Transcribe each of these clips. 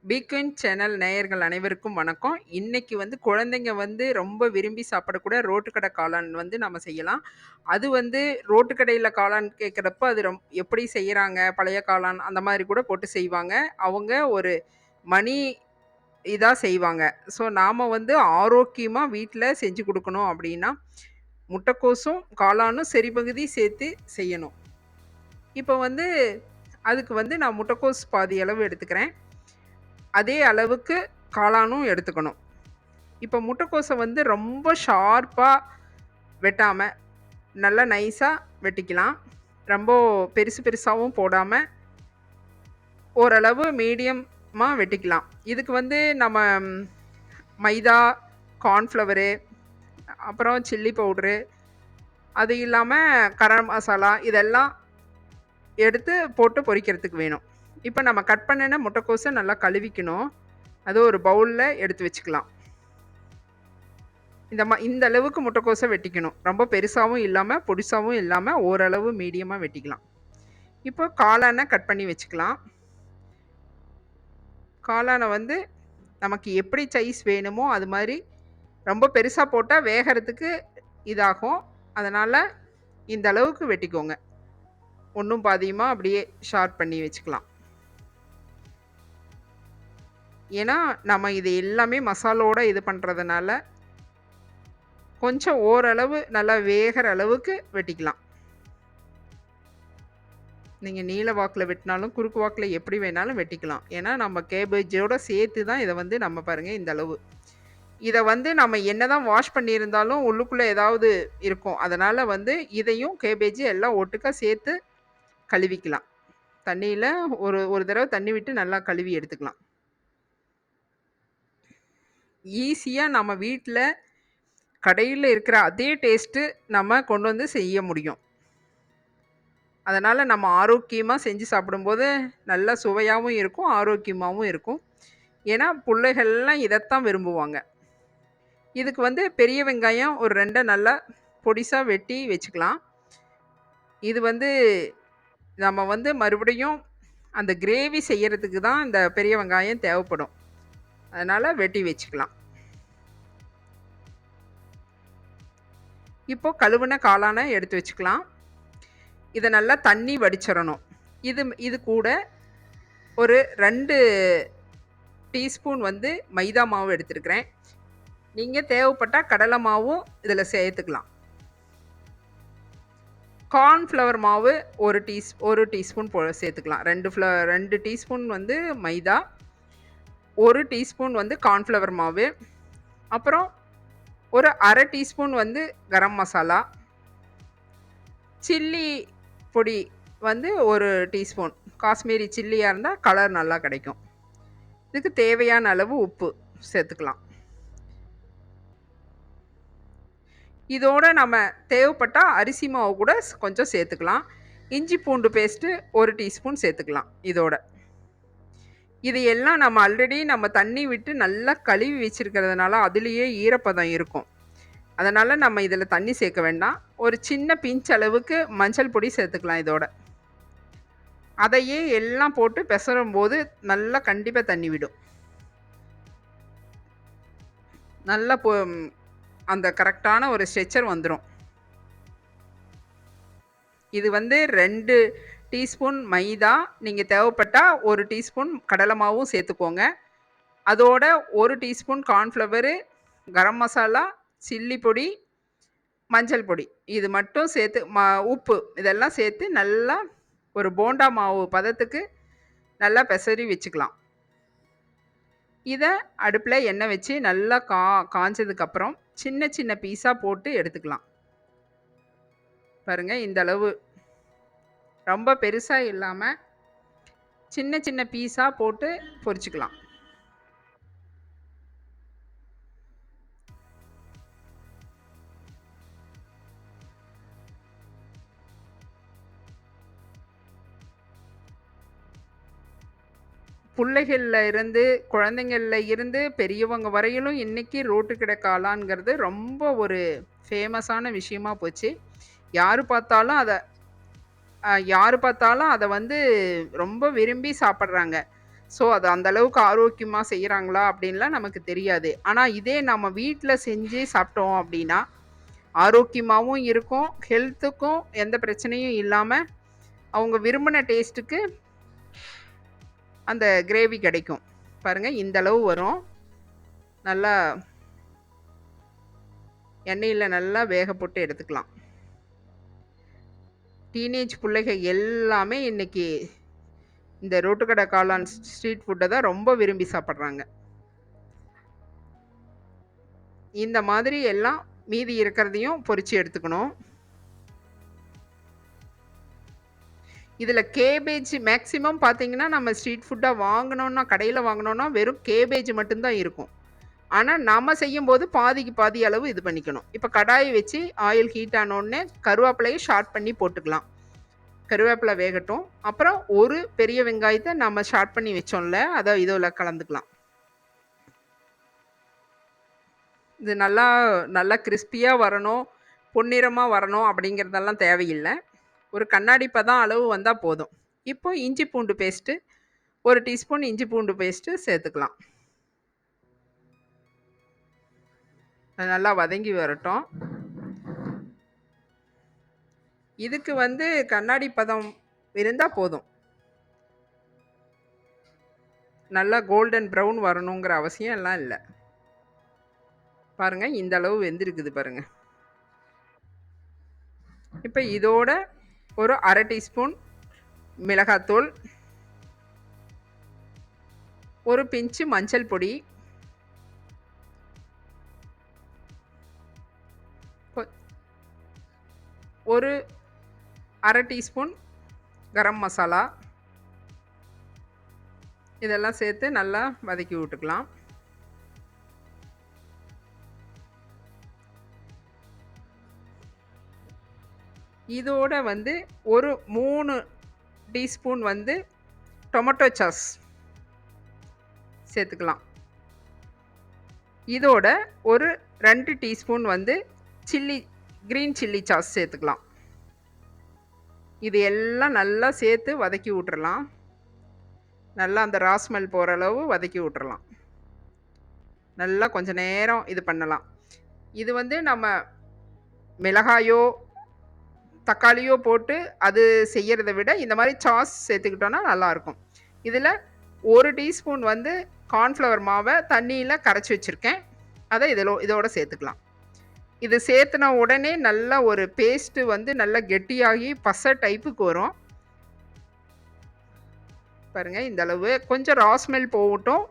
பீக்வின் channel நேயர்கள் அனைவருக்கும் வணக்கம். இன்னைக்கு வந்து குழந்தைங்க வந்து ரொம்ப விரும்பி சாப்பிடக்கூடிய ரோட்டுக்கடை காளான் வந்து நம்ம செய்யலாம். அது வந்து ரோட்டு கடையில காளான் கேட்குறப்ப அது எப்படி செய்றாங்க, பழைய காளான் அந்த மாரி கூட போட்டு செய்வாங்க. அவங்க ஒரு மணி இதா செய்வாங்க. ஸோ நாம வந்து ஆரோக்கியமா வீட்ல செஞ்சு குடுக்கணும் அப்படின்னா, முட்டைக்கோசும், காளானும் சரிபகுதி சேர்த்து செய்யணும். இப்ப வந்து அதுக்கு வந்து நான் முட்டைக்கோஸ் பாதி அளவு எடுத்துக்கிறேன். அதே அளவுக்கு காளானும் எடுத்துக்கணும். இப்ப முட்டைக்கோஸ வந்து ரொம்ப ஷார்ப்பா வெட்டாம, நல்லா நைஸா வெட்டிக்கலாம். ரொம்ப பெருசு பெருசாவும் போடாம, ஓரளவு மீடியமா வெட்டிக்கலாம். இதுக்கு வந்து நம்ம மைதா, கார்ன்ஃப்ளவரு, அப்புறம் சில்லி பவுடரு, அது இல்லாம கரம் மசாலா இதெல்லாம் எடுத்து போட்டு பொரிக்கிறதுக்கு வேணும். இப்ப நம்ம கட் பண்ணுன முட்டைக்கோஸ நல்லா கழுவிக்கணும். அத ஒரு பவுல்ல எடுத்து வச்சுக்கலாம். இந்த அளவுக்கு முட்டைக்கோஸ வெட்டிக்கணும். ரொம்ப பெருசாவும் இல்லாம, பொடிசாவும் இல்லாம ஓரளவு மீடியமா வெட்டிக்கலாம். இப்போ காளான கட் பண்ணி வச்சுக்கலாம். காளான வந்து நமக்கு எப்படி சைஸ் வேணுமோ அது மாரி ரொம்ப பெருசா போட்டா வேகறதுக்கு இதாகும். அதனால இந்த அளவுக்கு வெட்டிக்கோங்க. ஒண்ணும் பாதியுமா அப்படியே ஷார்ப் பண்ணி வச்சுக்கலாம். ஏன்னா, நம்ம இது எல்லாமே மசாலோட இது பண்றதுனால, கொஞ்சம் ஓரளவு நல்லா வேகற அளவுக்கு வெட்டிக்கலாம். நீங்க நீள வாக்குல வெட்டினாலும், குறுக்கு வாக்குல எப்படி வேணாலும் வெட்டிக்கலாம். ஏன்னா, நம்ம கேபேஜோட சேர்த்து தான் இத வந்து நம்ம பாருங்க இந்த அளவு. இத வந்து நம்ம என்னதான் வாஷ் பண்ணியிருந்தாலும், உள்ளுக்குள்ள ஏதாவது இருக்கும். அதனால வந்து இதையும் கேபேஜ் எல்லாம் ஒட்டுக்கா சேர்த்து கழுவிக்கலாம். தண்ணீல ஒரு ஒரு தடவ தண்ணி விட்டு நல்லா கழுவி எடுத்துக்கலாம். ஈஸியா நம்ம வீட்ல கடையில இருக்கிற அதே டேஸ்ட்டு நம்ம கொண்டு வந்து செய்ய முடியும். அதனால நம்ம ஆரோக்கியமா செஞ்சு சாப்பிடும்போது, நல்லா சுவையாவும் இருக்கும், ஆரோக்கியமாவும் இருக்கும். ஏன்னா, புள்ளைகள்லாம் இதத்தான் விரும்புவாங்க. இதுக்கு வந்து பெரிய வெங்காயம் ஒரு 2 நல்லா பொடிசா வெட்டி வச்சுக்கலாம். இது வந்து நம்ம வந்து மறுபடியும் அந்த கிரேவி செய்யறதுக்கு தான் இந்த பெரிய வெங்காயம் தேவைப்படும். அதனால வெட்டி வச்சுக்கலாம். இப்போ கழுவுன காளான எடுத்து வச்சுக்கலாம். இத நல்லா தண்ணி வடிச்சிரணும். இது இது கூட ஒரு 2 டீஸ்பூன் வந்து மைதா மாவு எடுத்திருக்கிறேன். நீங்க தேவைப்பட்டா கடலை மாவும் இதில சேர்த்துக்கலாம். கார்ன்ஃப்ளவர் மாவு 1 டீஸ்பூன் சேர்த்துக்கலாம். 2 டீஸ்பூன் வந்து மைதா, 1 டீஸ்பூன் வந்து கார்ன்ஃப்ளவர் மாவு, அப்புறம் ஒரு 1/2 டீஸ்பூன் வந்து கரம் மசாலா, சில்லி பொடி வந்து 1 டீஸ்பூன். காஷ்மீரி சில்லியா இருந்தா கலர் நல்லா கிடைக்கும். இதுக்கு தேவையான அளவு உப்பு சேர்த்துக்கலாம். இதோட நம்ம தேவைப்பட்டா அரிசி மாவு கூட கொஞ்சம் சேர்த்துக்கலாம். இஞ்சி பூண்டு பேஸ்ட்டு 1 டீஸ்பூன் சேர்த்துக்கலாம் இதோட. இது எல்லாம் நம்ம ஆல்ரெடி நம்ம தண்ணி விட்டு நல்லா கழுவி வச்சிருக்கிறதுனால அதிலேயே ஈரப்பதம் இருக்கும். அதனால நம்ம இதில தண்ணி சேர்க்க வேண்டாம். ஒரு சின்ன பிஞ்ச் அளவுக்கு மஞ்சள் பொடி சேர்த்துக்கலாம் இதோட. அதையே எல்லாம் போட்டு பெசரும்போது நல்லா கண்டிப்பா தண்ணி விடும். நல்லா அந்த கரெக்டான ஒரு ஸ்ட்ரெச்சர் வந்துரும். இது வந்து 2 டீஸ்பூன் மைதா, நீங்க தேவைப்பட்டா 1 டீஸ்பூன் கடலை மாவும் சேர்த்துக்கோங்க. அதோட 1 teaspoon cornflour, garam masala, chilli பொடி, மஞ்சள் பொடி. இது மட்டும் சேர்த்து உப்பு இதெல்லாம் சேர்த்து நல்லா ஒரு போண்டா மாவு பதத்துக்கு நல்லா பெசரி வச்சுக்கலாம். இத அடுப்புல எண்ணெய் வச்சு நல்லா காஞ்சதுக்கப்புறம் சின்ன சின்ன பீஸா போட்டு எடுத்துக்கலாம். பாருங்க இந்த அளவு ரொம்ப பெருசா இல்லாம சின்ன சின்ன பீஸா போட்டு பொரிச்சுக்கலாம். புள்ளைகள்ல இருந்து, குழந்தைங்கள்ல இருந்து பெரியவங்க வரையிலும் இன்னைக்கு ரோட்டு கடை காளான்ங்கிறது ரொம்ப ஒரு ஃபேமஸான விஷயமா போச்சு. யாரு பார்த்தாலும் அத யாரு பார்த்தாலும் அத வந்து ரொம்ப விரும்பி சாப்பிடுறாங்க. ஸோ அது அந்த அளவுக்கு ஆரோக்கியமா செய்றாங்களா அப்படின்லாம் நமக்கு தெரியாது. ஆனா இதே நம்ம வீட்ல செஞ்சு சாப்பிட்டோம் அப்படின்னா, ஆரோக்கியமாவும் இருக்கும். ஹெல்த்துக்கும் எந்த பிரச்சனையும் இல்லாம, அவங்க விரும்பின டேஸ்ட்டுக்கு அந்த கிரேவி கிடைக்கும். பாருங்க இந்த அளவு வரும். நல்லா எண்ணெயில நல்லா வேக போட்டு எடுத்துக்கலாம். டீனேஜ் புள்ளைக எல்லாமே இன்னைக்கு இந்த ரோட்டு கடை காளான் ஸ்ட்ரீட் ஃபுட்ட தான் ரொம்ப விரும்பி சாப்பிடுறாங்க. இந்த மாதிரி எல்லாம் மீதி இருக்கிறதையும் பொரிச்சு எடுத்துக்கணும். இதுல கேபேஜ் மேக்ஸிமம் பார்த்தீங்கன்னா, நம்ம ஸ்ட்ரீட் ஃபுட்டா வாங்குனோம்னா, கடையில வாங்குனோம்னா, வெறும் கேபேஜ் மட்டும் தான் இருக்கும். ஆனா, நாம செய்யும்போது பாதிக்கு பாதி அளவு இது பண்ணிக்கணும். இப்ப கடாய் வச்சு ஆயில் ஹீட் ஆனோனே, கருவேப்பிலைய ஷார்ட் பண்ணி போட்டுக்கலாம். கருவேப்பிலை வேகட்டும். அப்புறம் ஒரு பெரிய வெங்காயத்த நம்ம ஷார்ட் பண்ணி வச்சோம்ல, அத இதுல கலந்துக்கலாம். இது நல்லா நல்லா கிரிஸ்பியா வரணும், பொன்னிறமா வரணும் அப்படிங்கிறதெல்லாம் தேவையில்ல. ஒரு கண்ணாடி பதம் அளவு வந்தா போதும். இப்போ இஞ்சி பூண்டு பேஸ்ட்டு 1 டீஸ்பூன் இஞ்சி பூண்டு பேஸ்ட்டு சேர்த்துக்கலாம். அது நல்லா வதங்கி வரட்டும். இதுக்கு வந்து கண்ணாடி பதம் இருந்தா போதும். நல்லா கோல்டன் ப்ரவுன் வரணுங்கிற அவசியம் எல்லாம் இல்ல. பாருங்க இந்த அளவு வெந்திருக்குது பாருங்க. இப்ப இதோட ஒரு 1/2 டீஸ்பூன் மிளகாத்தூள், ஒரு பிஞ்ச் மஞ்சள் பொடி, ஒரு 1/2 டீஸ்பூன் கரம் மசாலா, இதெல்லாம் சேர்த்து நல்லா வதக்கி விட்டுக்கலாம். இதோட வந்து ஒரு 3 டீஸ்பூன் வந்து டொமேட்டோ சாஸ் சேர்த்துக்கலாம். இதோட ஒரு 2 டீஸ்பூன் வந்து கிரீன் சில்லி சாஸ் சேர்த்துக்கலாம். இது எல்லாம் நல்லா சேர்த்து வதக்கி விட்டுறலாம். நல்லா அந்த ரா ஸ்மெல் போகிற அளவு வதக்கி விட்டுறலாம். நல்லா கொஞ்ச நேரம் இது பண்ணலாம். இது வந்து நம்ம மிளகாயோ, தக்காளியோ போட்டு அது செய்யறத விட இந்த மாதிரி சாஸ் சேர்த்துக்கிட்டோம்னா நல்லாயிருக்கும். இதில் 1 டீஸ்பூன் வந்து கார்ன்ஃப்ளவர் மாவை தண்ணியில் கரைச்சி வச்சுருக்கேன். அதை இதோட சேர்த்துக்கலாம். இது சேர்த்துன உடனே நல்லா ஒரு பேஸ்ட்டு வந்து நல்லா கெட்டியாகி பசை டைப்புக்கு வரும். பாருங்க இந்த அளவு கொஞ்சம் ரா ஸ்மெல் போகட்டும்.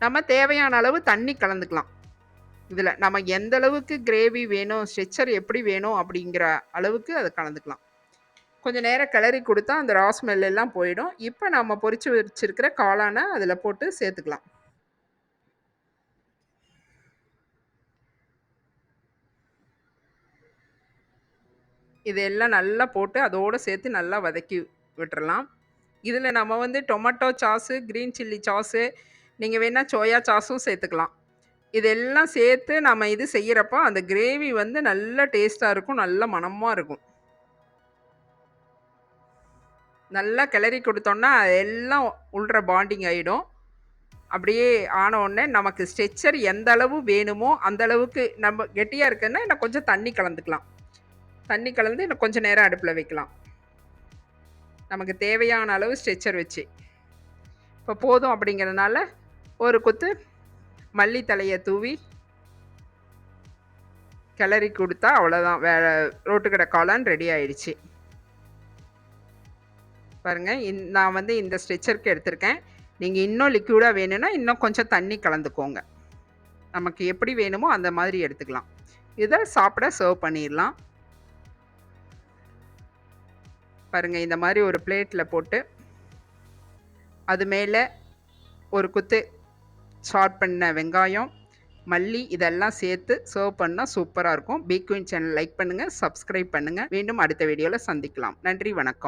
நம்ம தேவையான அளவு தண்ணி கலந்துக்கலாம். இதில் நம்ம எந்த அளவுக்கு கிரேவி வேணும், ஸ்ட்ரெச்சர் எப்படி வேணும் அப்படிங்கிற அளவுக்கு அதை கலந்துக்கலாம். கொஞ்சம் நேரம் கிளறி கொடுத்தா அந்த ரா ஸ்மெல் எல்லாம் போயிடும். இப்போ நம்ம பொரிச்சு வச்சிருக்கிற காளானை அதில் போட்டு சேர்த்துக்கலாம். இதெல்லாம் நல்லா போட்டு அதோடு சேர்த்து நல்லா வதக்கி விட்டுறலாம். இதில் நம்ம வந்து tomato sauce, green chilli sauce, நீங்கள் வேணால் சோயா சாஸும் சேர்த்துக்கலாம். இதெல்லாம் சேர்த்து நம்ம இது செய்கிறப்போ அந்த கிரேவி வந்து நல்ல டேஸ்ட்டாக இருக்கும், நல்ல மணமாக இருக்கும். நல்லா கிளறி கொடுத்தோன்னா எல்லாம் உள்ற பாண்டிங் ஆகிடும். அப்படியே ஆன உடனே நமக்கு ஸ்ட்ரெச்சர் எந்த அளவு வேணுமோ அந்த அளவுக்கு நம்ம கெட்டியாக இருக்குன்னா இன்னும் கொஞ்சம் தண்ணி கலந்துக்கலாம். தண்ணி கலந்து இன்னும் கொஞ்சம் நேரம் அடுப்பில் வைக்கலாம். நமக்கு தேவையான அளவு ஸ்ட்ரெச்சர் வச்சு இப்போ போதும் அப்படிங்கிறதுனால ஒரு கொத்து மல்லித்தலையை தூவி கிளறி கொடுத்தா அவ்வளோதான். ரோட்டுக்கடை காளான் ரெடி ஆயிடுச்சு. பாருங்கள் நான் வந்து இந்த ஸ்ட்ரெச்சருக்கு எடுத்திருக்கேன். நீங்கள் இன்னும் லிக்யூடாக வேணும்னா இன்னும் கொஞ்சம் தண்ணி கலந்துக்கோங்க. நமக்கு எப்படி வேணுமோ அந்த மாதிரி எடுத்துக்கலாம். இதை சாப்பிட சர்வ் பண்ணிடலாம். பாருங்கள் இந்த மாதிரி ஒரு பிளேட்டில் போட்டு அது மேலே ஒரு குத்து சாட் பண்ண வெங்காயம், மல்லி இதெல்லாம் சேர்த்து சர்வ் பண்ணால் சூப்பராக இருக்கும். பி குயின் சேனல் லைக் பண்ணுங்கள், சப்ஸ்கிரைப் பண்ணுங்கள். மீண்டும் அடுத்த வீடியோவில் சந்திக்கலாம். நன்றி, வணக்கம்.